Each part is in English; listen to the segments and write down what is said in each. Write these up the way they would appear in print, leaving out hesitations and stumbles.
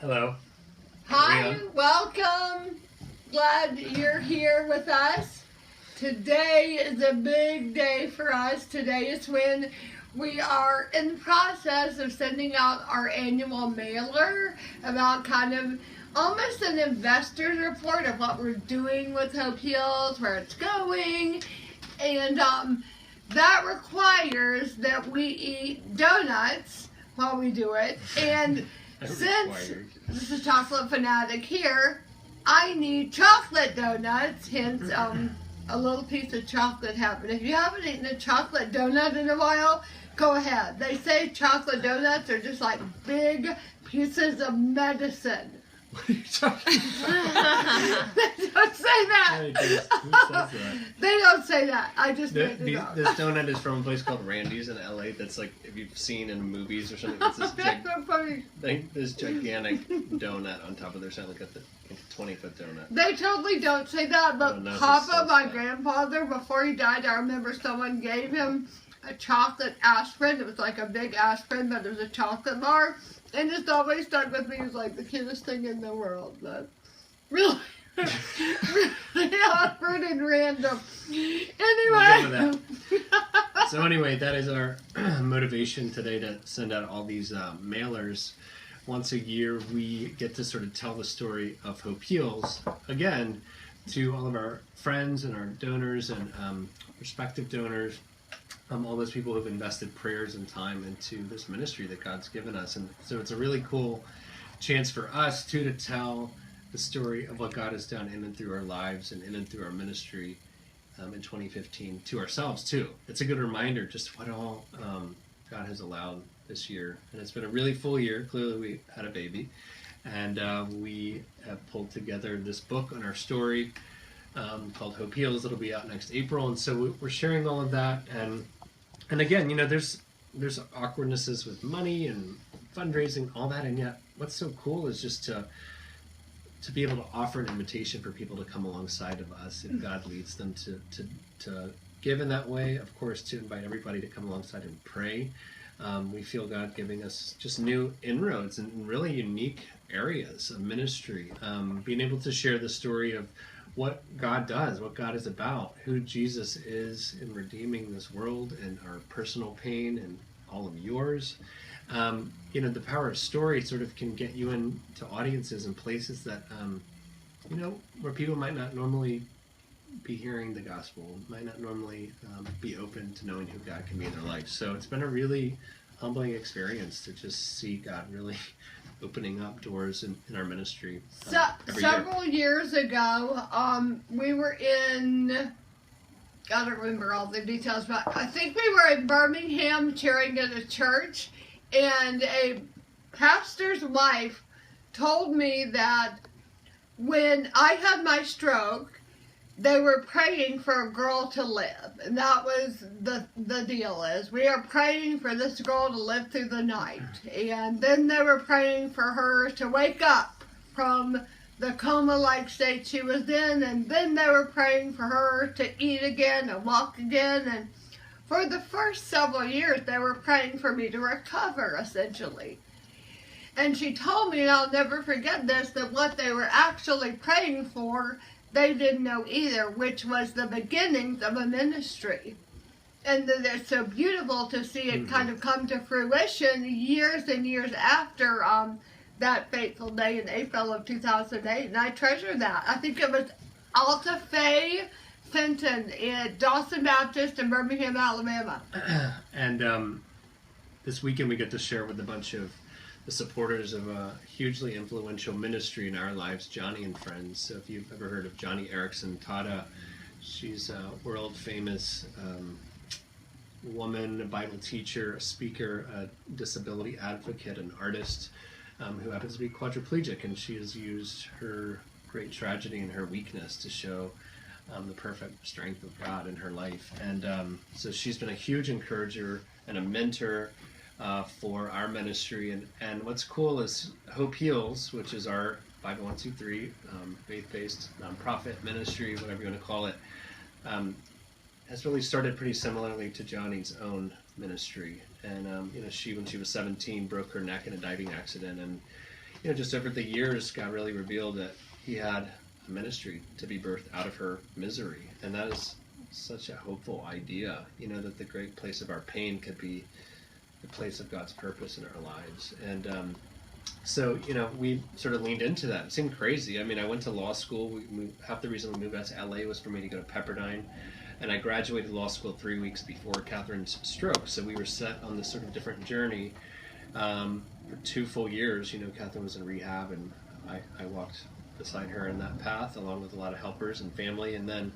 Hello. Hi, Maria. welcome. Glad you're here with us. Today is a big day for us. Today is when we are in the process of sending out our annual mailer about kind of almost an investor's report of what we're doing with Hope Heals, where it's going, and that requires that we eat donuts while we do it. And since this is Chocolate Fanatic here, I need chocolate donuts, hence a little piece of chocolate happen. If you haven't eaten a chocolate donut in a while, go ahead. They say chocolate donuts are just like big pieces of medicine. What are you talking about? They don't say that. Who says that? They don't say that. I just made it up. This donut is from a place called Randy's in LA. That's like, if you've seen in movies or something, it's this, That's so funny. this gigantic donut on top of their side, like a 20-foot donut. They totally don't say that, but Oh, no, Papa, so my sad. grandfather, before he died, I remember someone gave him a chocolate aspirin. It was like a big aspirin, but it was a chocolate bar. And just always stuck with me. It was like the cutest thing in the world. But really, really awkward and random. Anyway. So anyway, that is our motivation today to send out all these mailers. Once a year, we get to sort of tell the story of Hope Heals, again, to all of our friends and our donors and prospective donors. All those people who've invested prayers and time into this ministry that God's given us. And so it's a really cool chance for us, too, to tell the story of what God has done in and through our lives and in and through our ministry in 2015 to ourselves, too. It's a good reminder just what all God has allowed this year. And it's been a really full year. Clearly, we had a baby. And we have pulled together this book on our story called Hope Heals. It'll be out next April. And so we're sharing all of that. And again, you know, there's awkwardnesses with money and fundraising, all that, and yet what's so cool is just to be able to offer an invitation for people to come alongside of us if God leads them to give in that way. Of course, to invite everybody to come alongside and pray. We feel God giving us just new inroads in really unique areas of ministry. Being able to share the story of what God does, what God is about, who Jesus is in redeeming this world and our personal pain and all of yours. You know, the power of story sort of can get you into audiences and places that, you know, where people might not normally be hearing the gospel, might not normally be open to knowing who God can be in their life. So it's been a really humbling experience to just see God really opening up doors in our ministry. Several years ago, we were in, I don't remember all the details, but I think we were in Birmingham cheering at a church, and a pastor's wife told me that when I had my stroke, they were praying for a girl to live. And that was the deal is, we are praying for this girl to live through the night. And then they were praying for her to wake up from the coma-like state she was in. And then they were praying for her to eat again and walk again. And for the first several years, they were praying for me to recover, essentially. And she told me, and I'll never forget this, that what they were actually praying for, they didn't know either, which was the beginnings of a ministry. And that it's so beautiful to see it kind of come to fruition years and years after that fateful day in April of 2008. And I treasure that. I think it was Alta Faye Fenton at Dawson Baptist in Birmingham, Alabama. And this weekend we get to share with a bunch of the supporters of a hugely influential ministry in our lives, Johnny and Friends. So if you've ever heard of Johnny Erickson Tada, she's a world famous woman, a Bible teacher, a speaker, a disability advocate, an artist who happens to be quadriplegic, and she has used her great tragedy and her weakness to show the perfect strength of God in her life. And so she's been a huge encourager and a mentor for our ministry. And what's cool is Hope Heals, which is our 501c3 faith-based nonprofit ministry, whatever you want to call it, has really started pretty similarly to Johnny's own ministry. And she, when she was 17, broke her neck in a diving accident. And just over the years, God really revealed that He had a ministry to be birthed out of her misery. And that is such a hopeful idea, that the great place of our pain could be the place of God's purpose in our lives. And so, we sort of leaned into that. It seemed crazy. I mean, I went to law school. Half the reason we moved out to LA was for me to go to Pepperdine. And I graduated law school 3 weeks before Catherine's stroke. So we were set on this sort of different journey for 2 full years. Catherine was in rehab, and I walked beside her in that path, along with a lot of helpers and family. And then,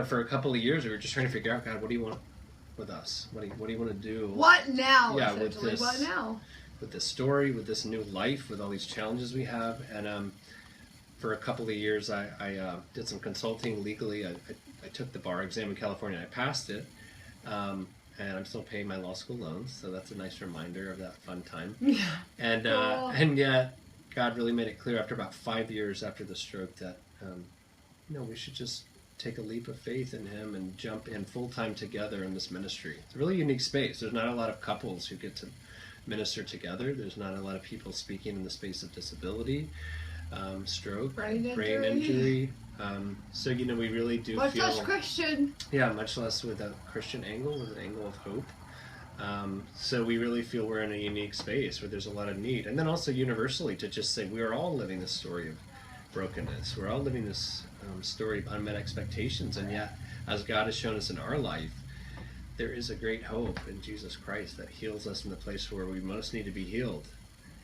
for a couple of years, we were just trying to figure out, God, what do you want with us? What do you want to do? What now? Yeah, with this, what now? With this story, with this new life, with all these challenges we have. And for a couple of years, I did some consulting legally. I took the bar exam in California. I passed it, and I'm still paying my law school loans. So that's a nice reminder of that fun time. Yeah. And cool. And yet, God really made it clear after about 5 years after the stroke that we should just take a leap of faith in Him and jump in full time together in this ministry. It's a really unique space. There's not a lot of couples who get to minister together. There's not a lot of people speaking in the space of disability, stroke, brain injury. So we really do much feel less Christian. Yeah, much less with a Christian angle, with an angle of hope. So we really feel we're in a unique space where there's a lot of need, and then also universally to just say we are all living this story of brokenness. We're all living this story of unmet expectations, and yet, as God has shown us in our life, there is a great hope in Jesus Christ that heals us in the place where we most need to be healed,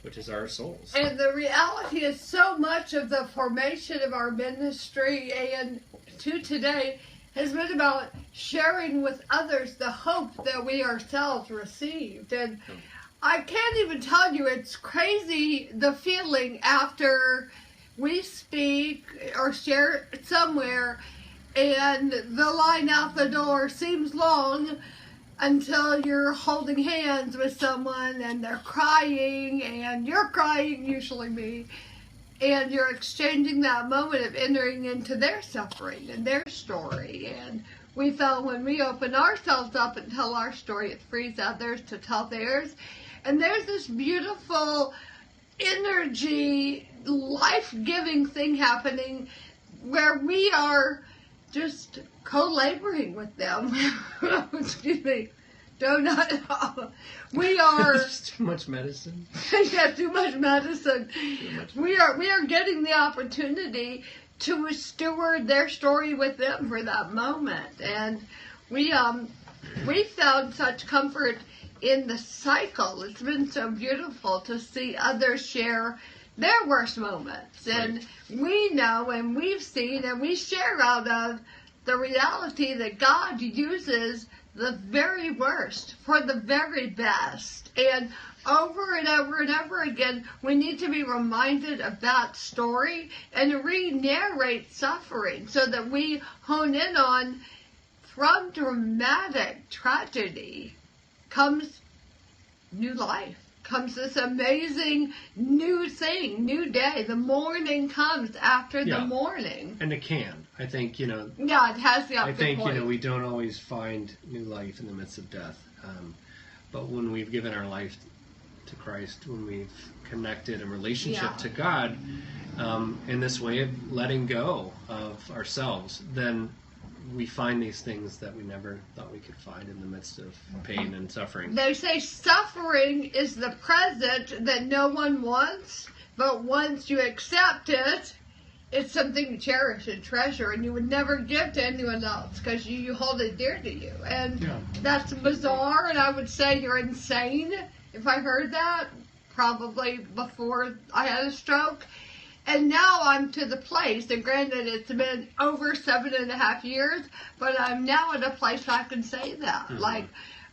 which is our souls. And the reality is so much of the formation of our ministry and to today has been about sharing with others the hope that we ourselves received. And I can't even tell you, it's crazy the feeling after we speak or share somewhere and the line out the door seems long until you're holding hands with someone and they're crying and you're crying, usually me, and you're exchanging that moment of entering into their suffering and their story. And we felt when we open ourselves up and tell our story, it frees others to tell theirs. And there's this beautiful energy, life-giving thing happening where we are just co-laboring with them. Excuse me. We are Just too much medicine. Yeah, too much medicine. We are getting the opportunity to steward their story with them for that moment. And we found such comfort in the cycle. It's been so beautiful to see others share their worst moments. And we know and we've seen and we share out of the reality that God uses the very worst for the very best. And over and over and over again, we need to be reminded of that story and re-narrate suffering so that we hone in on, from dramatic tragedy comes new life, comes this amazing new thing, new day. The morning comes after the morning. And it can. I think, Yeah, it has the I think, point. we don't always find new life in the midst of death. But when we've given our life to Christ, when we've connected in relationship to God, in this way of letting go of ourselves, then we find these things that we never thought we could find in the midst of pain and suffering. They say suffering is the present that no one wants, but once you accept it, it's something you cherish and treasure, and you would never give to anyone else because you hold it dear to you. And that's bizarre, and I would say you're insane if I heard that, probably before I had a stroke. And now I'm to the place, and granted it's been over 7.5 years, but I'm now at a place I can say that. Mm-hmm. Like,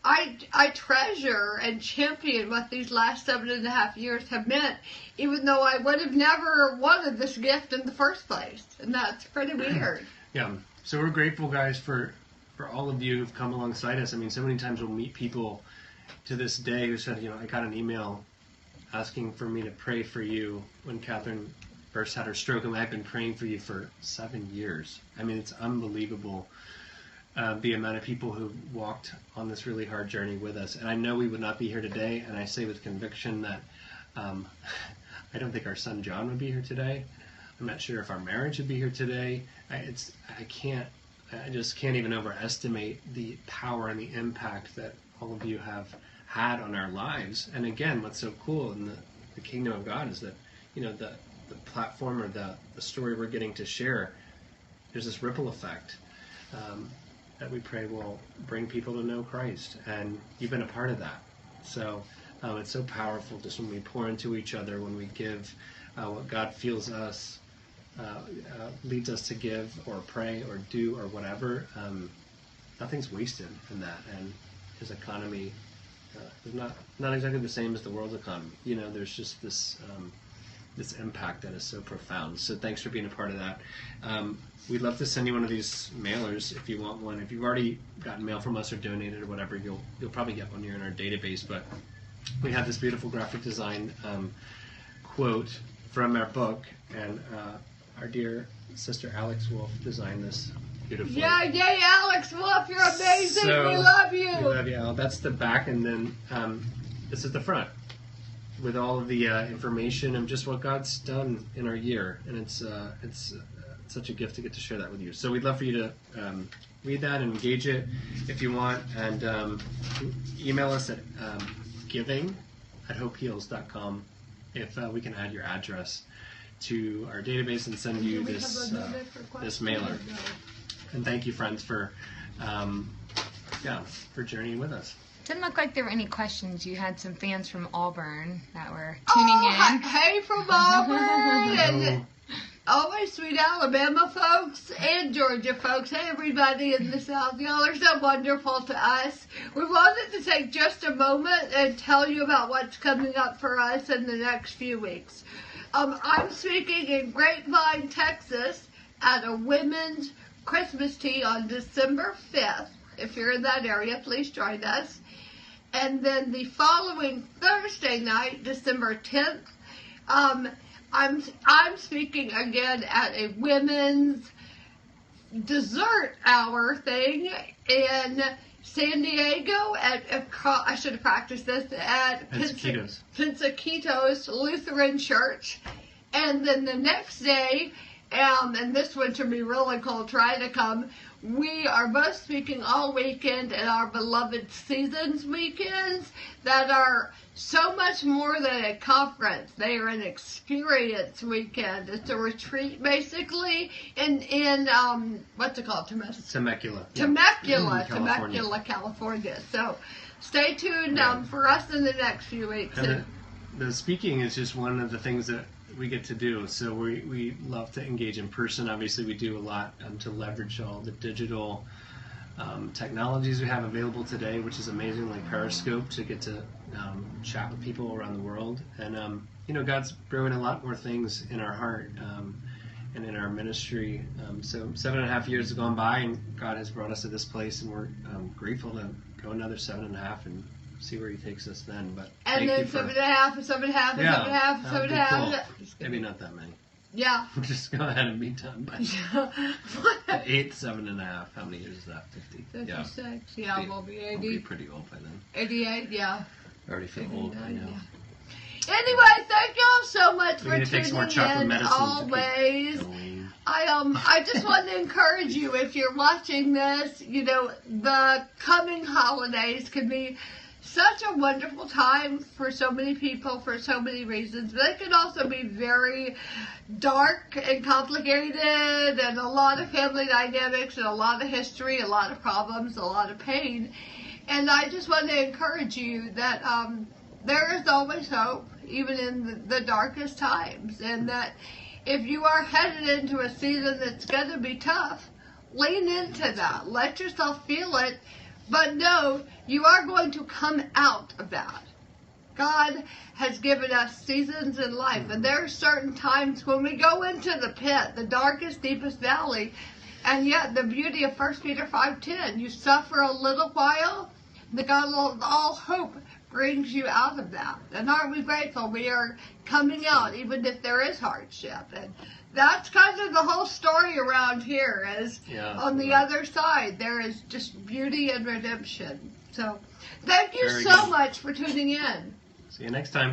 I treasure and champion what these last 7.5 years have meant, even though I would have never wanted this gift in the first place. And that's pretty weird. Yeah. So we're grateful, guys, for all of you who've come alongside us. I mean, so many times we'll meet people to this day who said, I got an email asking for me to pray for you when Catherine first had her stroke, and I've been praying for you for 7 years. I mean, it's unbelievable the amount of people who walked on this really hard journey with us. And I know we would not be here today, and I say with conviction that I don't think our son John would be here today. I'm not sure if our marriage would be here today. I just can't even overestimate the power and the impact that all of you have had on our lives. And again, what's so cool in the kingdom of God is that, the platform or the story we're getting to share, there's this ripple effect that we pray will bring people to know Christ. And you've been a part of that. So it's so powerful just when we pour into each other, when we give what God feels us, leads us to give or pray or do or whatever. Nothing's wasted in that. And his economy is not exactly the same as the world's economy. There's just this impact that is so profound. So thanks for being a part of that. We'd love to send you one of these mailers if you want one. If you've already gotten mail from us or donated or whatever, you'll probably get one here in our database. But we have this beautiful graphic design quote from our book, and our dear sister Alex Wolf designed this beautifully. Yay, Alex Wolf, you're amazing. So, we love you. We love you, Al. That's the back, and then this is the front with all of the information of just what God's done in our year, and it's such a gift to get to share that with you. So we'd love for you to read that and engage it if you want, and email us at giving@hopeheals.com if we can add your address to our database and send you this mailer. And thank you, friends, for journeying with us. Didn't look like there were any questions. You had some fans from Auburn that were tuning in. Hey from Auburn and all my sweet Alabama folks and Georgia folks. Hey, everybody in the South. Y'all are so wonderful to us. We wanted to take just a moment and tell you about what's coming up for us in the next few weeks. I'm speaking in Grapevine, Texas at a women's Christmas tea on December 5th. If you're in that area, please join us. And then the following Thursday night, December 10th, I'm speaking again at a women's dessert hour thing in San Diego I should have practiced this at Pensaquitos Lutheran Church. And then the next day, and this one should be really cool, try to come. We are both speaking all weekend at our beloved Seasons weekends that are so much more than a conference. They are an experience weekend. It's a retreat, basically, in what's it called? Temecula, California. So stay tuned for us in the next few weeks. And the speaking is just one of the things that we get to do. So we love to engage in person. Obviously, we do a lot to leverage all the digital technologies we have available today, which is amazing, like Periscope, to get to chat with people around the world. And God's brewing a lot more things in our heart and in our ministry. So 7.5 years have gone by, and God has brought us to this place, and we're grateful to go another 7.5 and see where he takes us then. But and then 7.5. Maybe not that many. Yeah. We'll just go ahead and be done by 8, 7.5. How many years is that? 50? 56. Yeah, we'll be 80. We'll be pretty old by then. 88, yeah. I already feel old, I know. Yeah. Anyway, thank y'all so much for tuning in always. I just want to encourage you, if you're watching this, the coming holidays can be such a wonderful time for so many people for so many reasons. But it can also be very dark and complicated, and a lot of family dynamics and a lot of history, a lot of problems, a lot of pain. And I just want to encourage you that there is always hope, even in the darkest times, and that if you are headed into a season that's going to be tough, lean into that. Let yourself feel it. But no, you are going to come out of that. God has given us seasons in life, and there are certain times when we go into the pit, the darkest, deepest valley, and yet the beauty of 1 Peter 5:10, you suffer a little while, the God of all hope brings you out of that. And aren't we grateful we are coming out even if there is hardship? And that's kind of the whole story around here is on the other side there is just beauty and redemption. So thank you Very so good. much for tuning in. See you next time.